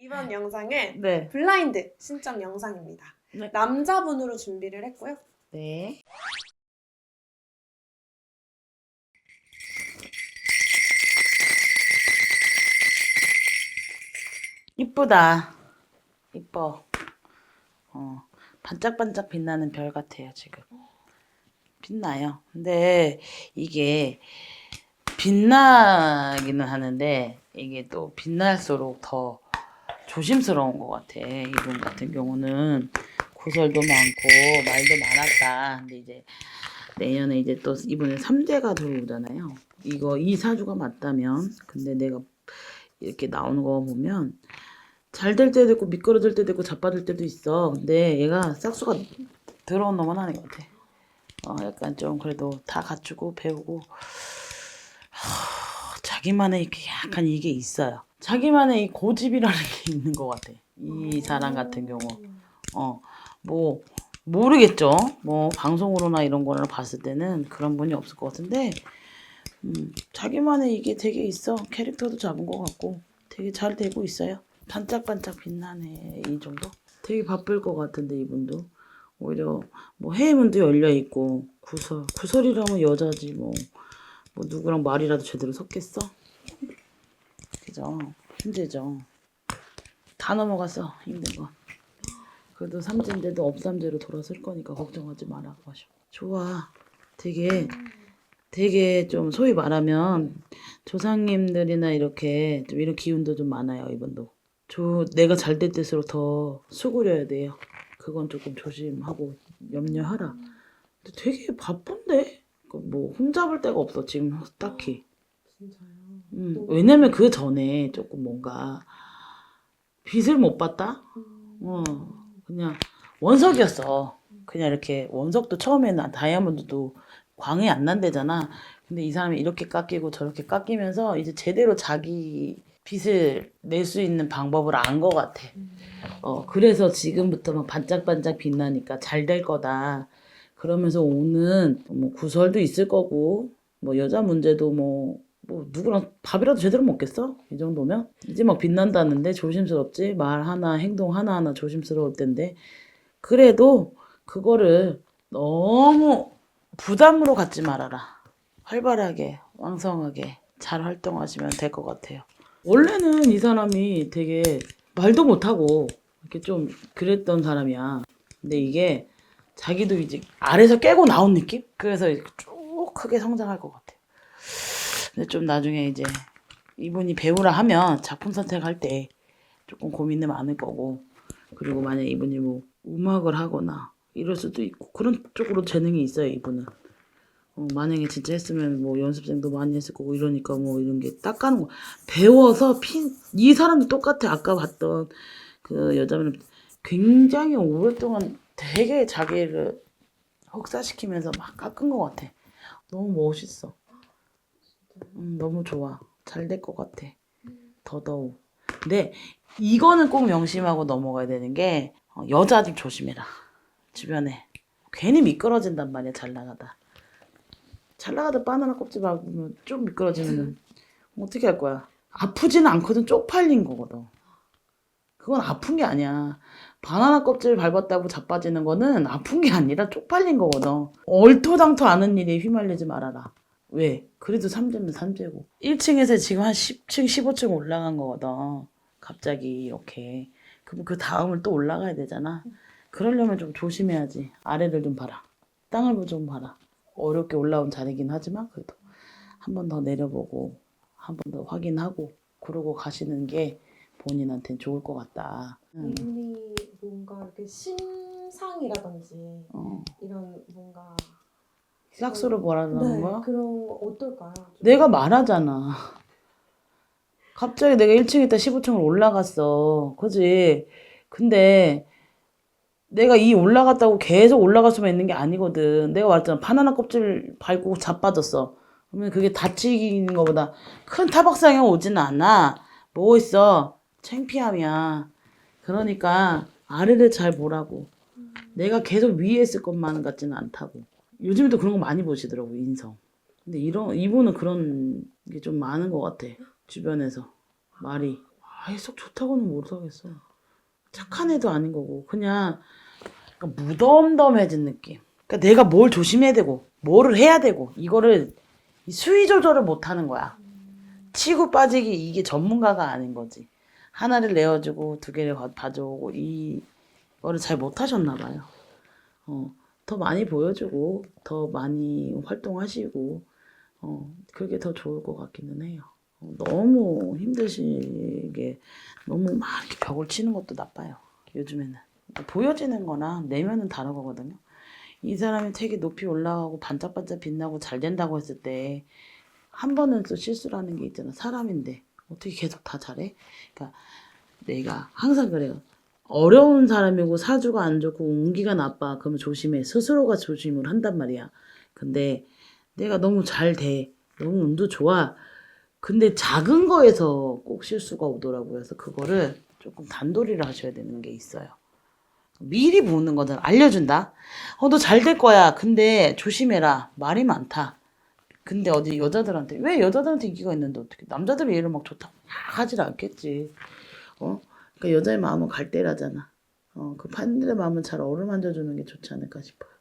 이번 영상은 네. 블라인드 신청 영상입니다. 네. 남자분으로 준비를 했고요. 네. 이쁘다. 이뻐. 반짝반짝 빛나는 별 같아요, 지금. 빛나요. 근데 이게 빛나기는 하는데 이게 또 빛날수록 더 조심스러운 것 같아. 이분 같은 경우는 구설도 많고 말도 많았다. 근데 이제 내년에 이제 또 이분은 3대가 들어오잖아요. 이 사주가 맞다면. 근데 내가 이렇게 나오는 거 보면 잘 될 때도 있고 미끄러질 때도 있고 자빠질 때도 있어. 근데 얘가 싹수가 들어온 놈은 아닌 것 같아. 약간 좀 그래도 다 갖추고 배우고 자기만의 이렇게 약간 이게 있어요. 자기만의 이 고집이라는 게 있는 것 같아. 이 사람 같은 경우. 뭐 모르겠죠. 뭐 방송으로나 이런 거를 봤을 때는 그런 분이 없을 것 같은데 자기만의 이게 되게 있어. 캐릭터도 잡은 것 같고 되게 잘 되고 있어요. 반짝반짝 빛나네. 이 정도? 되게 바쁠 것 같은데 이분도. 오히려 뭐 해외문도 열려 있고 구설이라면 여자지 뭐 누구랑 말이라도 제대로 섞겠어? 그죠? 힘들죠. 다 넘어갔어 힘든 거. 그래도 삼진대도 업삼재로 돌아설 거니까 걱정하지 말라고 하셔. 좋아. 되게 좀 소위 말하면 조상님들이나 이렇게 좀 이런 기운도 좀 많아요 이분도. 내가 잘 될 때일수록 더 수그려야 돼요. 그건 조금 조심하고 염려하라. 근데 되게 바쁜데? 뭐 흠잡을 데가 없어 지금 딱히. 진짜요? 왜냐면 그 전에 조금 뭔가 빚을 못 봤다? 그냥 원석이었어. 그냥 이렇게 원석도 처음에는 다이아몬드도 광이 안 난대잖아. 근데 이 사람이 이렇게 깎이고 저렇게 깎이면서 이제 제대로 자기 빚을 낼 수 있는 방법을 안 것 같아. 그래서 지금부터 막 반짝반짝 빛나니까 잘 될 거다. 그러면서 오는 뭐 구설도 있을 거고, 뭐 여자 문제도 뭐 누구랑 밥이라도 제대로 먹겠어? 이 정도면? 이제 막 빛난다는데 조심스럽지? 말 하나, 행동 하나하나 조심스러울 텐데. 그래도 그거를 너무 부담으로 갖지 말아라. 활발하게, 왕성하게 잘 활동하시면 될 것 같아요. 원래는 이 사람이 되게 말도 못하고 이렇게 좀 그랬던 사람이야. 근데 이게 자기도 이제 아래서 깨고 나온 느낌? 그래서 쭉 크게 성장할 것 같아. 근데 좀 나중에 이제 이분이 배우라 하면 작품 선택할 때 조금 고민이 많을 거고, 그리고 만약에 이분이 뭐 음악을 하거나 이럴 수도 있고 그런 쪽으로 재능이 있어요 이분은. 만약에 진짜 했으면 뭐 연습생도 많이 했을 거고 이러니까 뭐 이런 게 닦아는 거 배워서 이 사람도 똑같아. 아까 봤던 그 여자분 굉장히 오랫동안 되게 자기를 혹사시키면서 막 깎은 것 같아. 너무 멋있어. 너무 좋아. 잘 될 것 같아. 더더욱. 근데 이거는 꼭 명심하고 넘어가야 되는 게 여자들 조심해라. 주변에 괜히 미끄러진단 말이야. 잘 나가다 바나나 껍질 밟으면 좀 미끄러지면 어떻게 할 거야? 아프지는 않거든. 쪽팔린 거거든. 그건 아픈 게 아니야. 바나나 껍질 밟았다고 자빠지는 거는 아픈 게 아니라 쪽팔린 거거든. 얼토당토 않은 일에 휘말리지 말아라. 왜? 그래도 삼재면 삼재고. 1층에서 지금 한 10층, 15층 올라간 거거든. 갑자기 이렇게. 그럼 그 다음을 또 올라가야 되잖아. 그러려면 좀 조심해야지. 아래를 좀 봐라. 땅을 좀 봐라. 어렵게 올라온 자리긴 하지만 그래도 한 번 더 내려보고 한 번 더 확인하고 그러고 가시는 게 본인한테는 좋을 것 같다. 이분이 뭔가 이렇게 심상이라든지 이런 뭔가 싹수를 뭐라는 거야? 그런 거 어떨까요? 좀? 내가 말하잖아. 갑자기 내가 1층에 있다 15층을 올라갔어. 그지? 근데 내가 이 올라갔다고 계속 올라갈 수만 있는 게 아니거든. 내가 말했잖아. 바나나 껍질 밟고 자빠졌어. 그러면 그게 다치는 것보다 큰 타박상이 오지는 않아. 뭐 있어? 창피함이야. 그러니까 아래를 잘 보라고. 내가 계속 위에 있을 것만 같지는 않다고. 요즘에도 그런 거 많이 보시더라고, 인성. 근데 이분은 그런 게 좀 많은 것 같아. 주변에서. 말이. 아예 썩 좋다고는 못하겠어. 착한 애도 아닌 거고 그냥 무덤덤해진 느낌. 그러니까 내가 뭘 조심해야 되고 뭐를 해야 되고 이거를 수위 조절을 못하는 거야. 치고 빠지기 이게 전문가가 아닌 거지. 하나를 내어주고 두 개를 봐주고 이거를 잘 못하셨나 봐요. 더 많이 보여주고 더 많이 활동하시고 그게 더 좋을 것 같기는 해요. 너무 힘드시게 너무 막 이렇게 벽을 치는 것도 나빠요. 요즘에는 보여지는 거나 내면은 다른 거거든요. 이 사람이 되게 높이 올라가고 반짝반짝 빛나고 잘 된다고 했을 때 한 번은 또 실수라는 게 있잖아. 사람인데 어떻게 계속 다 잘해? 그러니까 내가 항상 그래요. 어려운 사람이고 사주가 안 좋고 운기가 나빠. 그러면 조심해. 스스로가 조심을 한단 말이야. 근데 내가 너무 잘 돼. 너무 운도 좋아. 근데 작은 거에서 꼭 실수가 오더라고요. 그래서 그거를 조금 단도리를 하셔야 되는 게 있어요. 미리 보는 거잖아. 알려준다. 너 잘 될 거야. 근데 조심해라. 말이 많다. 근데 어디 여자들한테 왜 여자들한테 인기가 있는데 어떻게 남자들이 얘를 막 좋다고 막 하질 않겠지. 그러니까 여자의 마음은 갈대라잖아. 그 팬들의 마음은 잘 어루만져 주는 게 좋지 않을까 싶어요.